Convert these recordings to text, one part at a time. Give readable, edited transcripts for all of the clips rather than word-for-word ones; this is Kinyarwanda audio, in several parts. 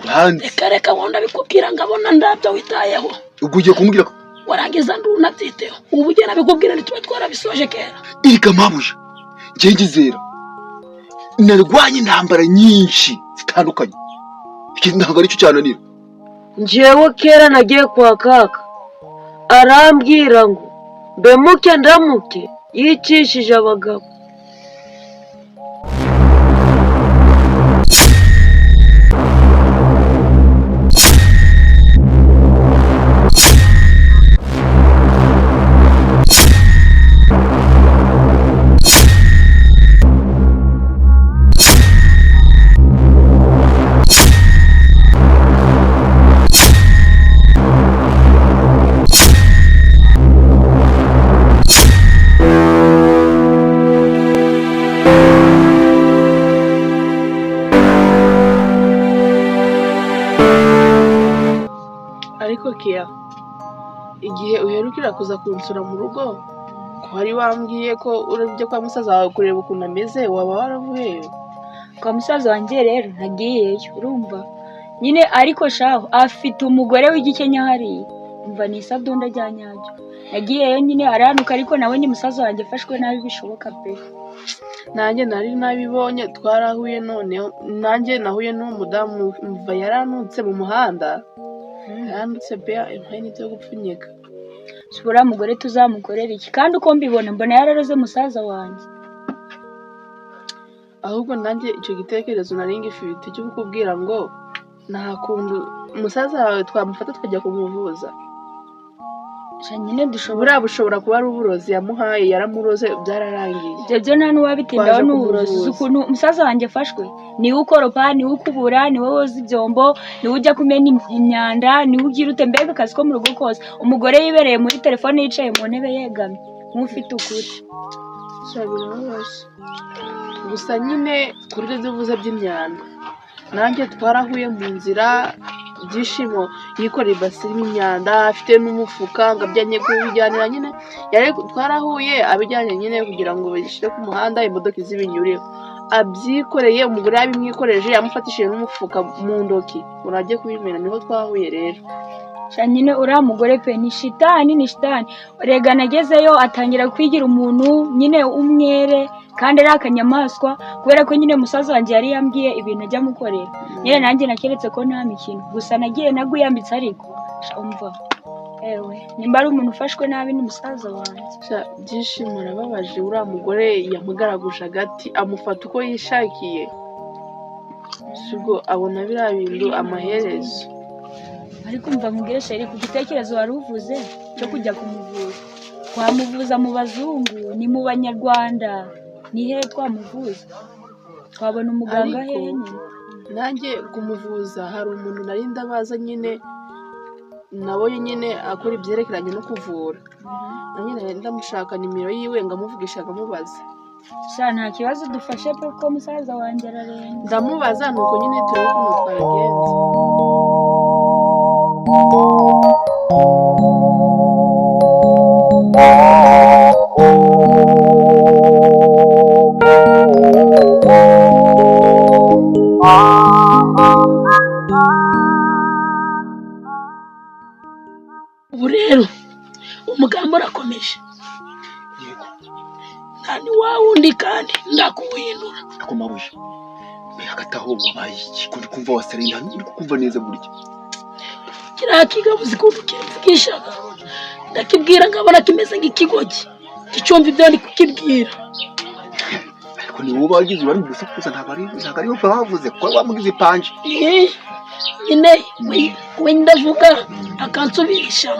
uranzi reka wonda bikubwira ngabona ndabyo witayeho ubwo ugiye kumbwira ko warangiza ndunabyiteho ubu ugena bikubwira nitwe twarabisoje kera irika mabuje ngengizera narwanye intambara nyinshi zitandukanye ntabwo ari cyo cyananira njyewe kera nagiye kwa kaka arambwira ngo mbemuke ndamuke yicishije abagabo Kia igihe uherukira kuza kunsura mu rugo ko hari wambwiye ko urabye kwa musaza wawe kureba ukuntu ameze waba waravuyeyo kwa musaza wanjye rero ntagiyeyo urumva nyine ariko shaho afite umugore w'igikenya hari umva ni sadonda ryanyajyo nagiyeyo nyine aranuka ariko nawe ni musaza wanjye afashwe nabi bishoboka pe nanjye nari nabibonye twarahuye none nanjye nahuye n'umudamu mva yaranutse mu muhanda yanditse bea impene cyo gupfunyika sura mugore tuzamukorera iki kandi uko mbibona mbona yararoze musaza wanjye ahubwo nanjye icyo gitekerezo nari ngifite cyo kukubwira ngo nta kundu musaza wawe twamufata tukajya kumuvuza nyine dushobora kuba ari uburozi yamuhaye yaramuroze byararangiye ibyo nta n'uwabitindaho n'uburozi ukuntu umusaza wanjye afashwe niwe ukoropa niwe ukubura niwe woza ibyombo niwe ujya kumena imyanda niwe ugira ute mbega akazi ko mu rugo kose umugore yibereye muri telefone yicaye mu ntebe yegamye nk'ufite ukuri gusa nyine kuri ibyo bivuze by'imyanda nanjye twarahuye mu nzira byishimo yikoreye ibasi irimo imyanda afite n'umufuka ngo abyanye kubijyanira nyine twarahuye abijyanye nyine kugira ngo bishyire ku muhanda imodoka izibinyureho abyikoreye umugore yabimwikoreje yamufatishije n'umufuka mu ndoki urajye kubimena niho twahuye rero nyine uriya mugore pe ni shitani rega nagezeyo atangira kwigira umuntu nyine umwere kandi ari akanyamaswa kubera ko nyine musaza wanjye yari yambwiye ibintu ajya mukorera nyine nanjye nakeretse ko nta mikino gusa nagiye nagwiyambitse ariko umva ewe nimba ari umuntu ufashwe nabi ni musaza wanjye byishimo arababaje uriya mugore yamugaraguje agati amufata uko yishakiye ubwo abona biriya bintu amaherezo ariko umva mubwire sheri ku gitekerezo wari uvuze cyo kujya kumuvuza twamuvuza mu bazungu ni mu banyarwanda ni he twamuvuza twabona umuganga hehe nanjye kumuvuza hari umuntu nari ndabaza nyine nabonye nyine akora ibyerekeranye no kuvura nanjye ndamushaka nimero yiwe ngamuvugisha akamubaza nta kibazo dufashe pe ko musaza wanjye ararembye ndamubaza nuko nyine turebe ukuntu twabigenza ubu rero umugambo urakomeje nta ni wa wundi kandi ndakuwuhindura ako mabuje hagati aho wabaye iki kundi kumva wasarenda uri kukumva neza burya kiriya kigabo zikuntu kimvugishaga ndakibwira ngabona kimeze nk'ikigogi gicyumva ibyo ndi kukibwira ariko ni wowe wagize bari gusakuza ntabwo ari yo bavuze ko bamugize panje nyine we ndavuga akansubirisha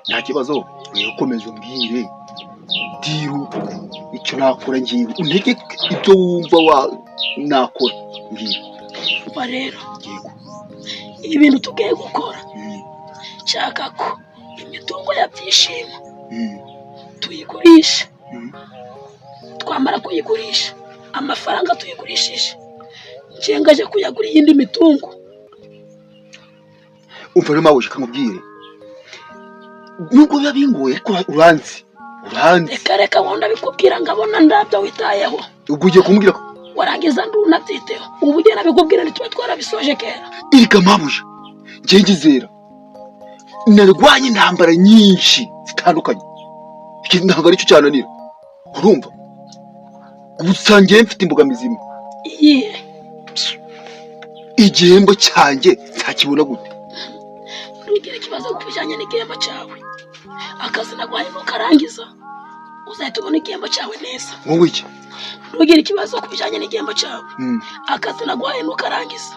nta kibazo wewe komeza umbwire diru icyo nakora ngiye untege ibyo wumva wa nakora ngiye rero ibintu tugiye gukora nshaka ko imitungo ya Byishimo tuyigurisha twamara kuyigurisha amafaranga tuyigurishije ncengaje kuyagura iyindi mitungo umva rero mawuje kamubwire nuko biba bingoye ariko uranzi reka wonda bikubwira ngabona ndabyo witayeho ubwo ugiye kumbwira ko warangiza ndunabyiteho ubu ugera bikubwira ntituba twarabisoje kera. Iriga mabuja ngengizera narwanye intambara nyinshi zitandukanye, iki ntabwo ari cyo cyananira urumva. Ubusangiye mfite imbogamizi imwe, igihembo cyanjye nzakibona gute? Nugira ikibazo kubijyanye n'igihembo cyawe, akazi nagwaye nukarangiza uzahita ubona igihembo cyawe neza. Wowe iki? Nugira ikibazo kubijyanye n'igihembo cyawe, akazi nagwaye nukarangiza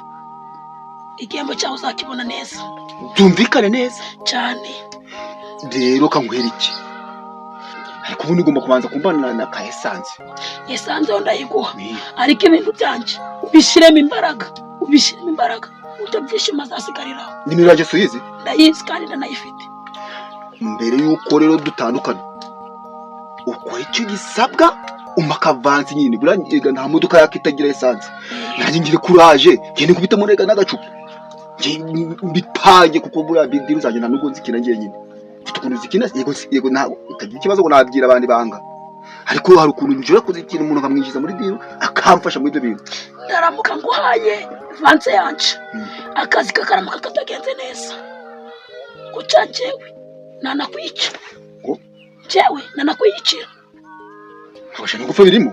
igihembo cyawe uzakibona neza. Byumvikane neza cyane. Rero kanguhera iki? Ariko ubu nigomba kubanza kumbana na ka essence. Essence ndayiguha, ariko ibintu byanje ubishiremo imbaraga, ujya byishima zasigariraho. Nimero yaje suyizi? Ndayizi kandi ndanayifite. Mbere yuko rero dutandukana, ukora icyo gisabwa umakavansi nyine, burangiga nta modoka yakitagira essence. Nanjye ngire courage, ngene kubita murega n'agacupa. Bipange kuko bura bindi uzagenda nugo nzikina ngiye nyine. Tukuntu zikina yego ntabwo utagira ikibazo ngo nabwira abandi banga. Ariko hari ukuntu njura kuzikina umuntu nkamwinjiza muri deal akamfasha muri ibyo bintu. Ndaramuka nguhaye vanse yanje, akazi kakaramuka katagenze neza, guca njyewe nanakwica. Njyewe nanakwicira. Abasha ngufa birimo.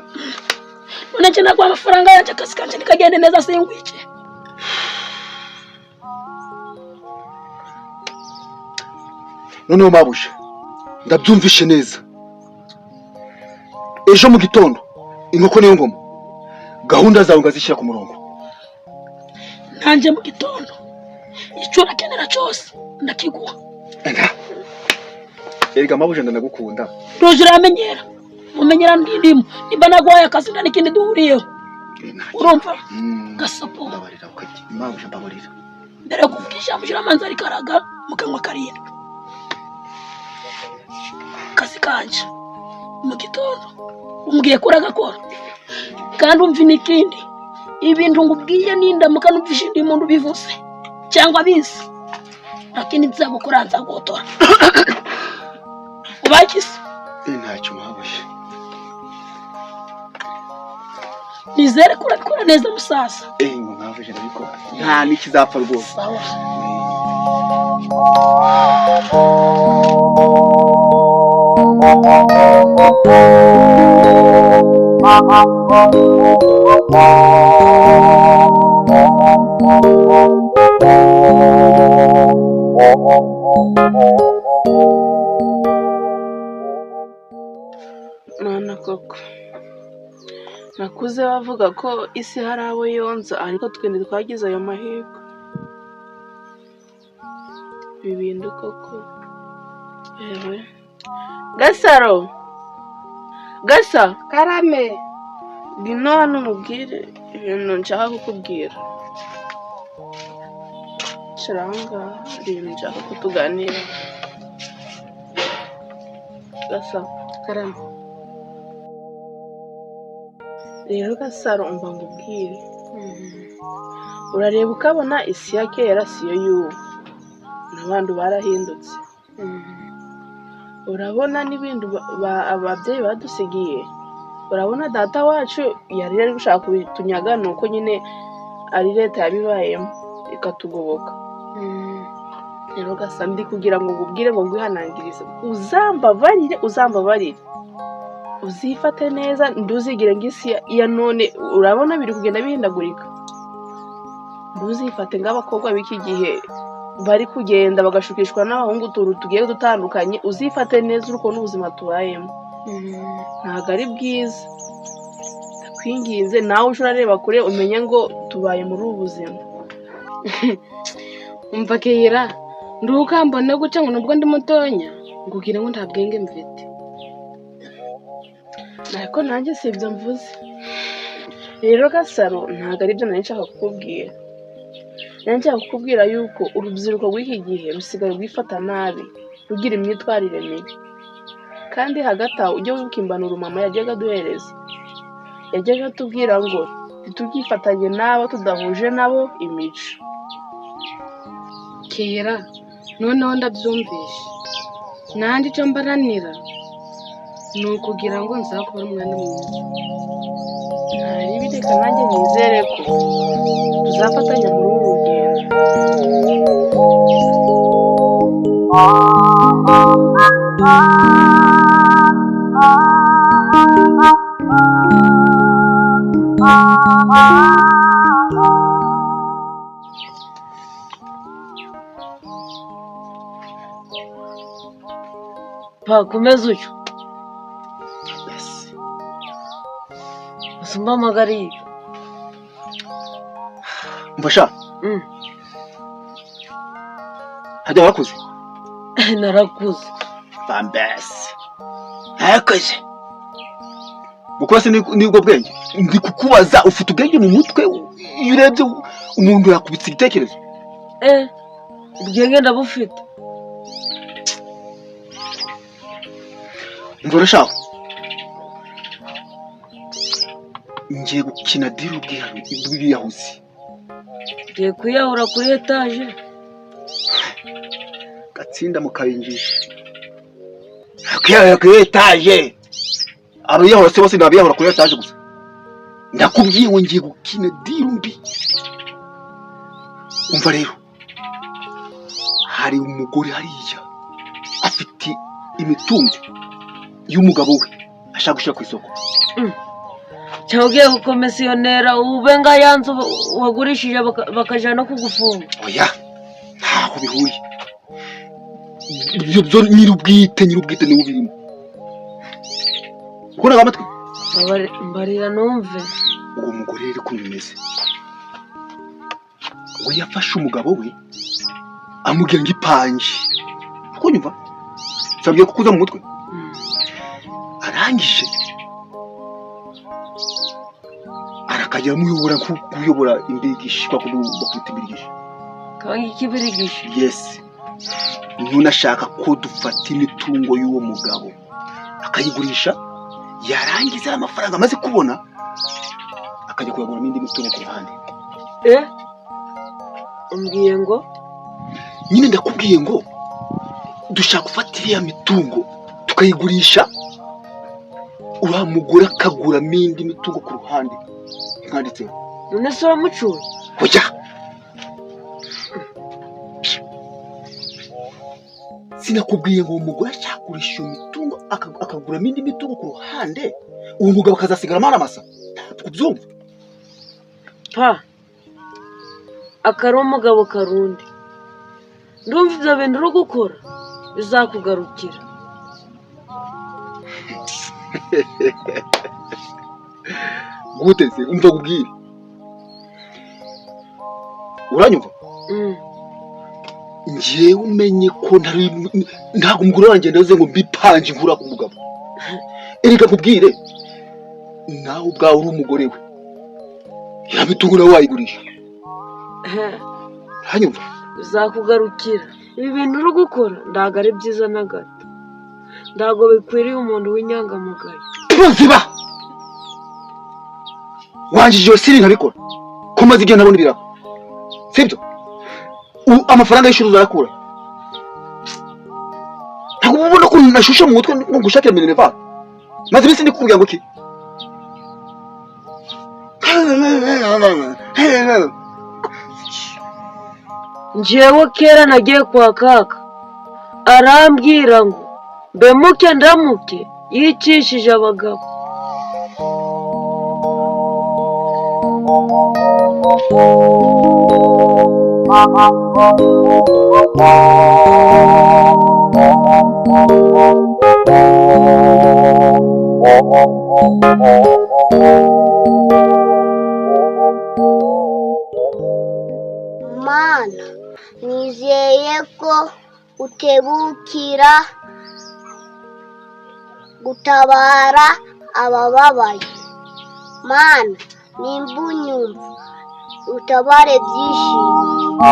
None nje nagwa amafaranga yanje, akazi kanje nikagende neza singwice. Noneho mabusha ndabyumvishe neza. Ejo mu gitondo inkoko niyo ngoma, gahunda zawe ngazishyira ku murongo. Nanje mu gitondo icyo nakenera cyose ndakiguha. Erega mabusha ndanagukunda. Roje uramenyera, mumenyera ndindimo, niba nagwaye akazi n'ikindi duhuriyeho. Urumva? Gasapo. Ndabarira ukati mabusha mbabarira. Mbere yo kuvugisha mujira manza rikaraga mukanwa karindwi. Kazi kanje mu gitondo umbwiye ko uragakora, kandi umva n'ikindi ibintu ngubwiye nindamuka numvisha indi muntu bivuze cyangwa bizi, lakini nzagukora nzagotora. Ubakise ntacyo mabusha. nizere ko urabikora neza musasa. Mabusha ndabikora, nta nikizapfa rwose. Sawa. Mana koko nakuze bavuga ko isi hari abo yonza, ariko twende twagize ayo mahirwe. Ibintu koko yewe. Gasaro, Gasa Karame. ngwino hano umubwire ibintu nshaka kukubwira. Shiranga ibintu nshaka kutuganira. Gasa Karame. rero Gasaro umva ngubwire. Urareba ukabona isi ya kera siyo y'ubu, n'abantu barahindutse. Urabona n'ibintu ababyeyi badusigiye. Urabona data wacu yari ari gushaka kubitunyaga, nuko nyine ari leta yabibayemo ikatugoboka. Rero Gasa ndi kugira ngo ngubwire ngo ngwihanangirize, uzambabarire uzifate neza, nduzigire ng'isi ya none. Urabona biri kugenda bihindagurika. Nduzifate ng'abakobwa b'iki gihe bari kugenda bagashukishwa n'abahungu tugiye dutandukanye. Uzifate neza uruko n'ubuzima tubayemo ntabwo ari bwiza. Ndakwinginze nawe uje urareba kure umenye ngo tubaye muri ubu buzima. Umva Kera, nduka mbone guca ngo nubwo ndi mutonya ngubwire ngo nta bwenge mfite. Ariko nanjye si ibyo mvuze. Rero Gasaro ntabwo ari byo nari nshaka kukubwira. Nari nshaka kukubwira yuko urubyiruko rw'iki gihe rusigaye rwifata nabi, rugira imyitwarire mibi. Kandi hagati aho ujye wibuka impanuro mama yajyaga aduhereza. Yajyaga atubwira ngo ntitukifatanye n'abo tudahuje nabo imico. Kera, noneho ndabyumvishe. Nandi icyo mbaranira ni ukugira ngo nzakubone umwana mwiza. Ntari reka nanjye nizere ko tuzafatanya muri uru rugendo. Pa kumeza uyu usumba magari mfasha hajya warakuze narakuze bambese ntakaje bukose nibwo bwenge ndi kukubaza ufite ubwenge mu mutwe iyo urebye umuntu yakubitse igitekerezo ubwenge ndabufite mvura shaho ngiye gukina diri ubwiyahuzi ngiye kuyahura kuri etaje gatsinda mukayinjisha kuyahura kuri etaje abiyahura se bose nabiyahura kuri etaje gusa ndakubwiye ngo ngiye gukina diri mbi umva rero hari umugore hariya afite imitungo y'umugabo we ashaka gushira ku isoko cyangwa ugiye gukomisiyonera ubenga yanzu wagurishije bakajana no kugufunga oya ntaho bihuye ibyo nyirubwite niwe ubirimo ukora amatwi mbarira numve uwo mugore rero uko bimeze we yafashe umugabo we amubwira ngo ipange kunyumva sabye kukuza mu mutwe arangije arakajya muyobora imbirigishi kwa bakubita imbirigishi kandi ikibirigishi yes none ashaka ko dufata imitungo y'uwo mugabo akayigurisha yarangiza amafaranga amaze kubona akajya kuyagura n'indi mitungo ku ruhande umbwiye ngo nyine ndakubwiye ngo dushaka gufata iriya mitungo tukayigurisha uriya mugore akaguramo indi mitungo ku ruhande nkanditseho none se uramucuye oya sinakubwiye ngo umugore acyagurisha iyo mitungo akaguramo indi mitungo ku ruhande uwo mugabo akazasigaramo aramasa kubyumva pa akari umugabo karundi ndumva ibyo bintu uri gukora bizakugarukira guteze umva kubwira uranyumva ngiye umenye ko ntabwo umugore wanjye ndaze ngo mbipange nkura ku mugabo erega kubwire nawe ubwawe uri umugore we yabitungo nawe wayigurisha uranyumva bizakugarukira ibi bintu uri gukora ntabwo ari byiza na gato ntabwo bikwiriye umuntu w'inyangamugayo ziba wanjije iyo siri ntabikora ko maze igihe ntabona ibirago sibyo amafaranga y'ishuri uzayakura ntabwo ubona ko nashushe mu mutwe ngo ngushakire minerva maze iminsi ndi kukubwira ngo iki njyewe kera nagiye kwa kaka arambwira ngo mbemuke ndamuke yicishije abagabo Mana, nizeye ko utebukira gutabara abababaye. Mana, nimba unyumva utabare byishimo.